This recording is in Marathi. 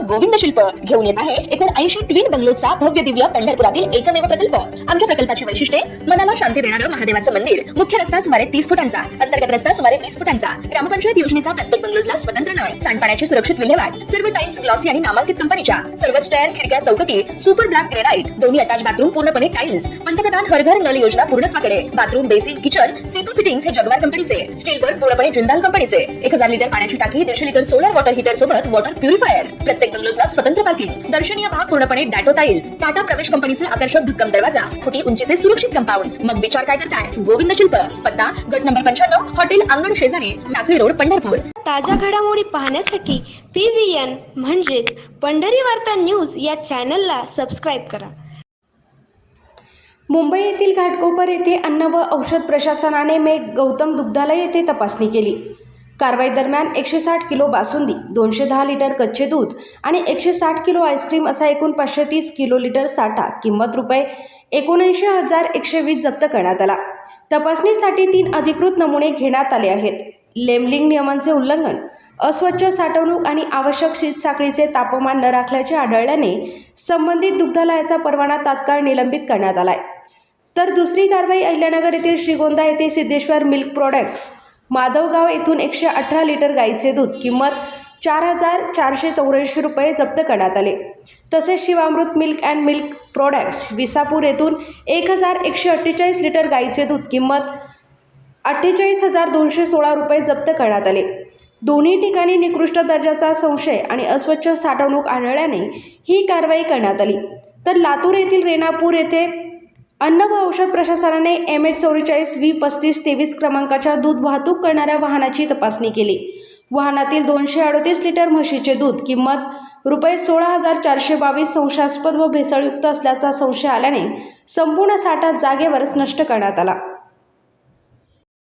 गोविंद शिल्प घेऊन येत आहे एकूण 80 ट्विन बंगलोचा भव्य दिव्य पंढरपुरातील एकमेव प्रकल्प। आमच्या प्रकल्पाची वैशिष्ट्ये मनाला शांती देणारं महादेवाचं मंदिर, मुख्य रस्ता सुमारे 30 फुटांचा, अंतर्गत रस्ता सुमारे 20 फुटांचा, ग्रामपंचायत योजनेचा प्रत्येक बंगलोजला स्वतंत्र नळ, सांडपाण्याची सुरक्षित विल्हेवाट, सर्व टाइल्स ग्लॉसी आणि नामांकित कंपनीच्या, सर्व स्टेअर, खिडक्या, चौकटी सुपर ब्लॅक ग्रेनाइट, दोन्ही अटॅच बाथरूम पूर्णपणे टाइल्स, पंतप्रधान हर घर नल योजना पूर्णत्वाकडे, bathroom, basin, kitchen, CP fittings हे जगवार कंपनीचे, स्टील वर्क पूर्णपणे जिंदाल कंपनीचे, 1000 लिटर पाण्याची टाकी, 150 लिटर सोलर वॉटर हीटर सोबत वॉटर प्युरिफायर, प्रत्येक बंगलोजला स्वतंत्र पार्किंग, दर्शनीय भाग पूर्णपणे डॅटो टाइल्स, टाटा प्रवेश कंपनीचे आकर्षक भक्कम दरवाजा, फुटी उंचीचे सुरक्षित कंपाऊंड। मग विचार काय करताय? गोविंद शिल्प, पत्ता गट नंबर 95, हॉटेल अंगण शेजारी, टाकळी रोड, पंढरपूर। ताज्या घडामोडी पाहण्यासाठी PVN म्हणजेच पंढरी वार्ता न्यूज या चॅनलला सबस्क्राईब करा। मुंबई येथील घाटकोपर येथे अन्न व औषध प्रशासनाने गौतम दुग्धालय येथे तपासणी केली। कारवाई दरम्यान 160 किलो बासुंदी, 210 लिटर कच्चे दूध आणि 160 किलो आईस्क्रीम असा एकूण 530 किलो लिटर साठा किंमत रुपये 79,120 जप्त करण्यात आला। तपासणीसाठी 3 अधिकृत नमुने घेण्यात आले आहेत। लेबलिंग नियमांचे उल्लंघन, अस्वच्छ साठवणूक आणि आवश्यक शीतसाखळीचे तापमान न राखल्याचे आढळल्याने संबंधित दुग्धालयाचा परवाना तात्काळ निलंबित करण्यात आलाय। तर दुसरी कारवाई अहिल्यानगर येथील श्रीगोंदा येथे सिद्धेश्वर मिल्क प्रोडक्ट्स, माधवगाव येथून 118 लिटर गाईचे दूध किंमत 4,484 रुपये जप्त करण्यात आले। तसेच Shivamrut milk and milk products, Visapur येथून 1,148 लिटर गाईचे दूध किंमत 48,216 रुपये जप्त करण्यात आले। दोन्ही ठिकाणी निकृष्ट दर्जाचा संशय आणि अस्वच्छ साठवणूक आढळल्याने ही कारवाई करण्यात आली। तर लातूर येथील रेणापूर येथे अन्न व औषध प्रशासनाने MH 44 V3523 क्रमांकाच्या दूध वाहतूक करणाऱ्या वाहनाची तपासणी केली। वाहनातील 238 लिटर म्हशीचे दूध किंमत रुपये 16,422 संशयास्पद व भेसळयुक्त असल्याचा संशय आल्याने संपूर्ण साठा जागेवरच नष्ट करण्यात आला।